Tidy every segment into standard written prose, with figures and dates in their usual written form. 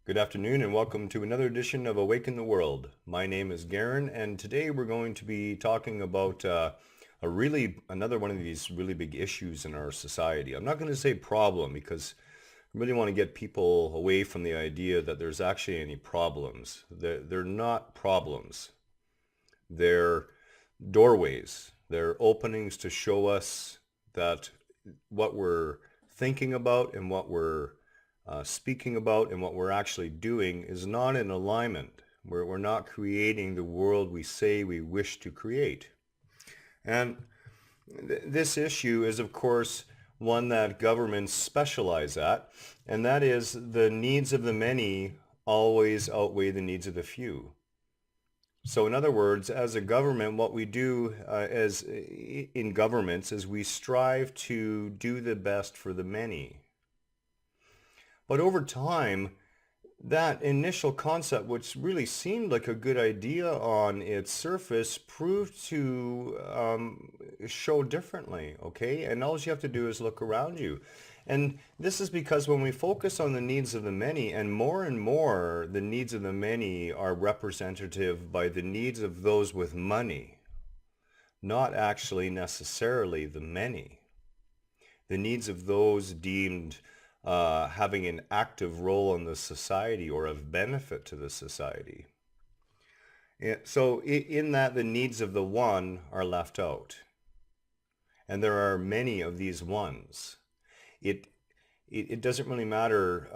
Good afternoon and welcome to another edition of Awaken the World. My name is Garen and today we're going to be talking about another one of these really big issues in our society. I'm not going to say problem because I really want to get people away from the idea that there's actually any problems. They're not problems. They're doorways. They're openings to show us that what we're thinking about and what we're speaking about and what we're actually doing is not in alignment. We're not creating the world we say we wish to create. And this issue is, of course, one that governments specialize at, and that is the needs of the many always outweigh the needs of the few. So in other words, as a government, what we do as in governments is we strive to do the best for the many. But over time, that initial concept, which really seemed like a good idea on its surface, proved to show differently, okay? And all you have to do is look around you. And this is because when we focus on the needs of the many, and more the needs of the many are representative by the needs of those with money, not actually necessarily the many. The needs of those deemed having an active role in the society or of benefit to the society. So in that, the needs of the one are left out. And there are many of these ones. It it doesn't really matter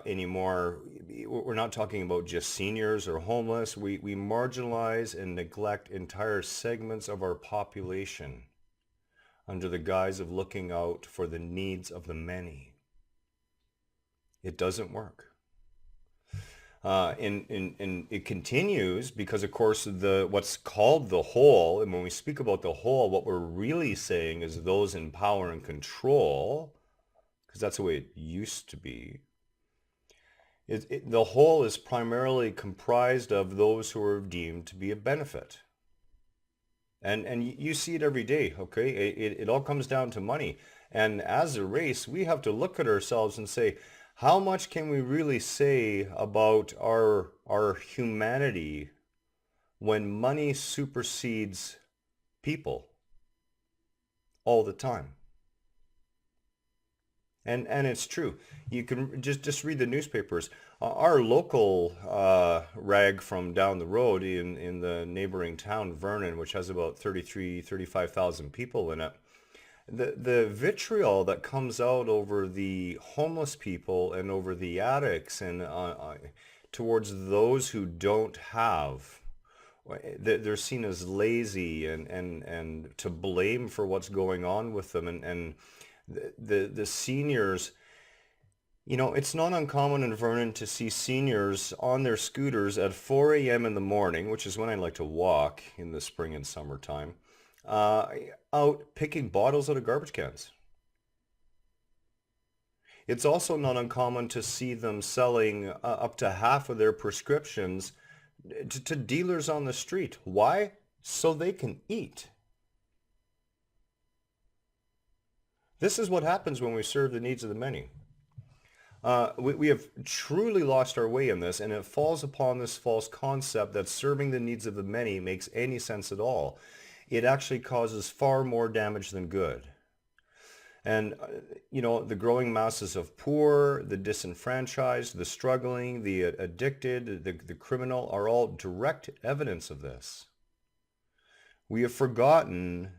anymore. We're not talking about just seniors or homeless. We marginalize and neglect entire segments of our population under the guise of looking out for the needs of the many. It doesn't work. And it continues because, of course, what's called the whole, and when we speak about the whole, what we're really saying is those in power and control, because that's the way it used to be. The whole is primarily comprised of those who are deemed to be a benefit. And you see it every day, okay? It all comes down to money. And as a race, we have to look at ourselves and say, how much can we really say about our humanity when money supersedes people all the time? And it's true. You can just read the newspapers. Our local rag from down the road in the neighboring town, Vernon, which has about 35,000 people in it, the vitriol that comes out over the homeless people and over the addicts and towards those who don't have, they're seen as lazy and to blame for what's going on with them. And the seniors, it's not uncommon in Vernon to see seniors on their scooters at 4 a.m. in the morning, which is when I like to walk in the spring and summertime, out picking bottles out of garbage cans. It's also not uncommon to see them selling up to half of their prescriptions to dealers on the street. Why? So they can eat. This is what happens when we serve the needs of the many. We have truly lost our way in this, and it falls upon this false concept that serving the needs of the many makes any sense at all. It actually causes far more damage than good. And, the growing masses of poor, the disenfranchised, the struggling, the addicted, the criminal are all direct evidence of this. We have forgotten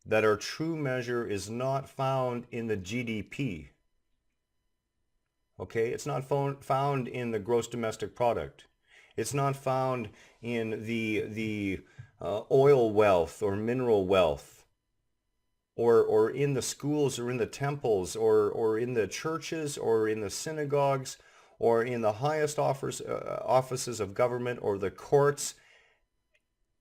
that our true measure is not found in the GDP. Okay, it's not found in the gross domestic product. It's not found in the oil wealth or mineral wealth, or in the schools or in the temples or in the churches or in the synagogues or in the highest offices of government or the courts.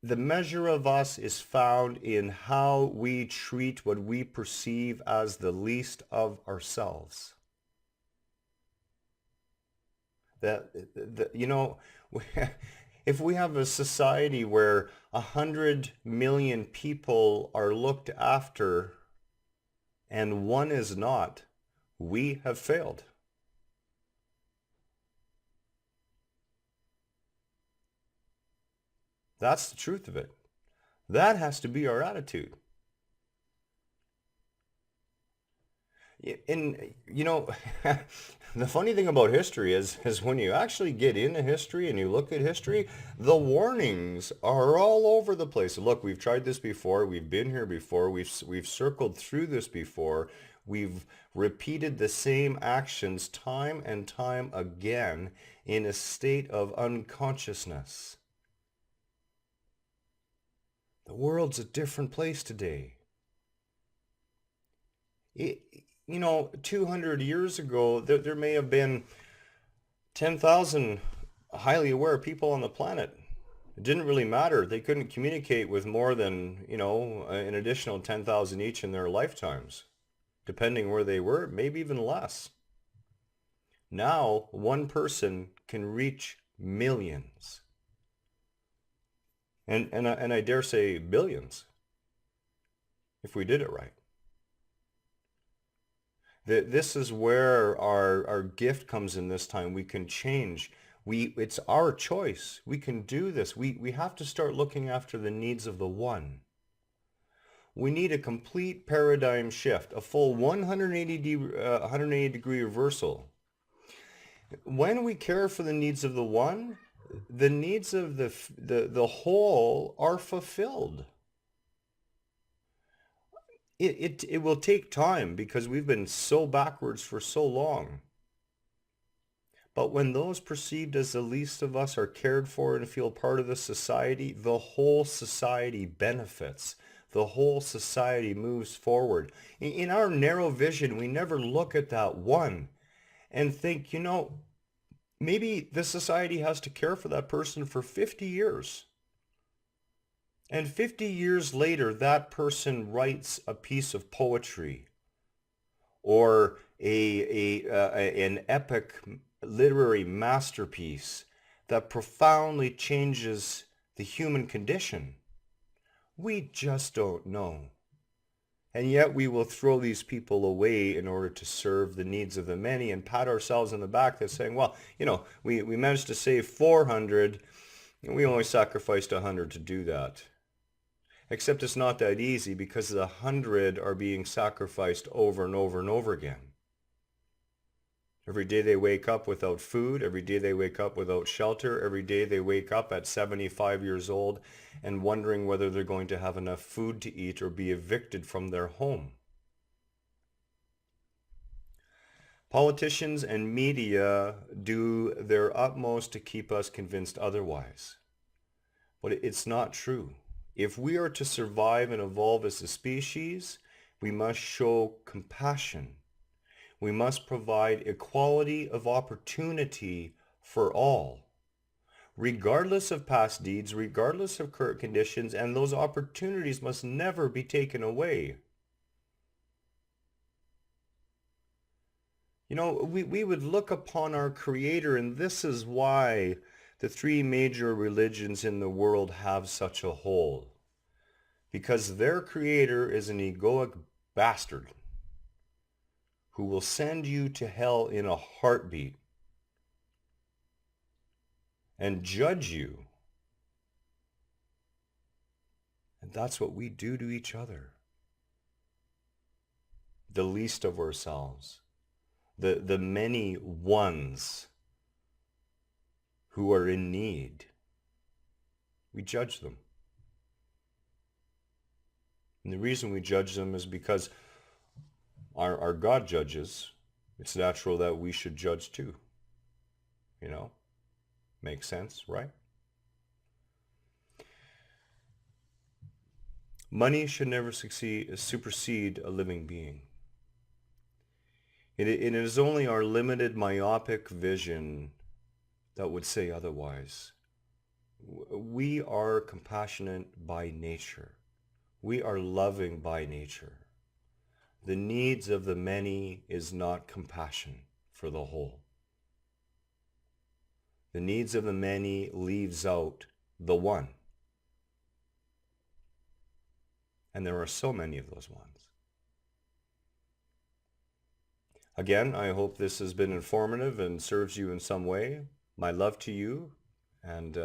The measure of us is found in how we treat what we perceive as the least of ourselves. If we have a society where 100 million people are looked after and one is not, we have failed. That's the truth of it. That has to be our attitude. And the funny thing about history is when you actually get into history and you look at history, the warnings are all over the place. Look, we've tried this before. We've been here before. We've circled through this before. We've repeated the same actions time and time again in a state of unconsciousness. The world's a different place today. It, 200 years ago, there may have been 10,000 highly aware people on the planet. It didn't really matter. They couldn't communicate with more than, an additional 10,000 each in their lifetimes, depending where they were, maybe even less. Now, one person can reach millions. And I dare say billions, if we did it right. This is where our gift comes in this time. We can change. It's our choice. We can do this. We have to start looking after the needs of the one. We need a complete paradigm shift, a full 180 degree reversal. When we care for the needs of the one, the needs of the whole are fulfilled. It will take time because we've been so backwards for so long. But when those perceived as the least of us are cared for and feel part of the society, the whole society benefits. The whole society moves forward. In our narrow vision, we never look at that one and think, maybe the society has to care for that person for 50 years. And 50 years later, that person writes a piece of poetry or an epic literary masterpiece that profoundly changes the human condition. We just don't know. And yet we will throw these people away in order to serve the needs of the many and pat ourselves on the back that's saying, well, we managed to save 400 and we only sacrificed 100 to do that. Except it's not that easy because the 100 are being sacrificed over and over and over again. Every day they wake up without food. Every day they wake up without shelter. Every day they wake up at 75 years old and wondering whether they're going to have enough food to eat or be evicted from their home. Politicians and media do their utmost to keep us convinced otherwise. But it's not true. If we are to survive and evolve as a species, we must show compassion. We must provide equality of opportunity for all, regardless of past deeds, regardless of current conditions, and those opportunities must never be taken away. We would look upon our Creator, and this is why the three major religions in the world have such a hold. Because their Creator is an egoic bastard who will send you to hell in a heartbeat and judge you. And that's what we do to each other. The least of ourselves. The many ones who are in need. We judge them. And the reason we judge them is because our God judges. It's natural that we should judge too. Makes sense, right? Money should never supersede a living being. It is only our limited myopic vision that would say otherwise. We are compassionate by nature. We are loving by nature. The needs of the many is not compassion for the whole. The needs of the many leaves out the one. And there are so many of those ones. Again, I hope this has been informative and serves you in some way. My love to you, and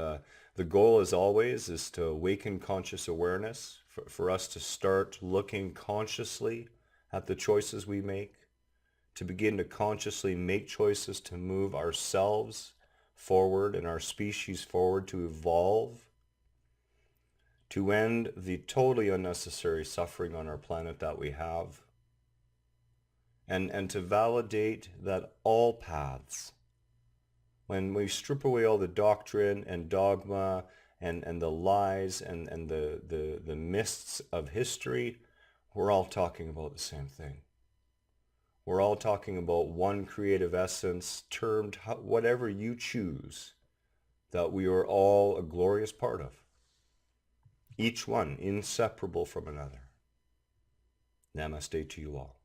The goal, as always, is to awaken conscious awareness, for us to start looking consciously at the choices we make, to begin to consciously make choices to move ourselves forward and our species forward, to evolve, to end the totally unnecessary suffering on our planet that we have, and to validate that all paths, when we strip away all the doctrine and dogma and the lies and the mists of history, we're all talking about the same thing. We're all talking about one creative essence, termed whatever you choose, that we are all a glorious part of. Each one inseparable from another. Namaste to you all.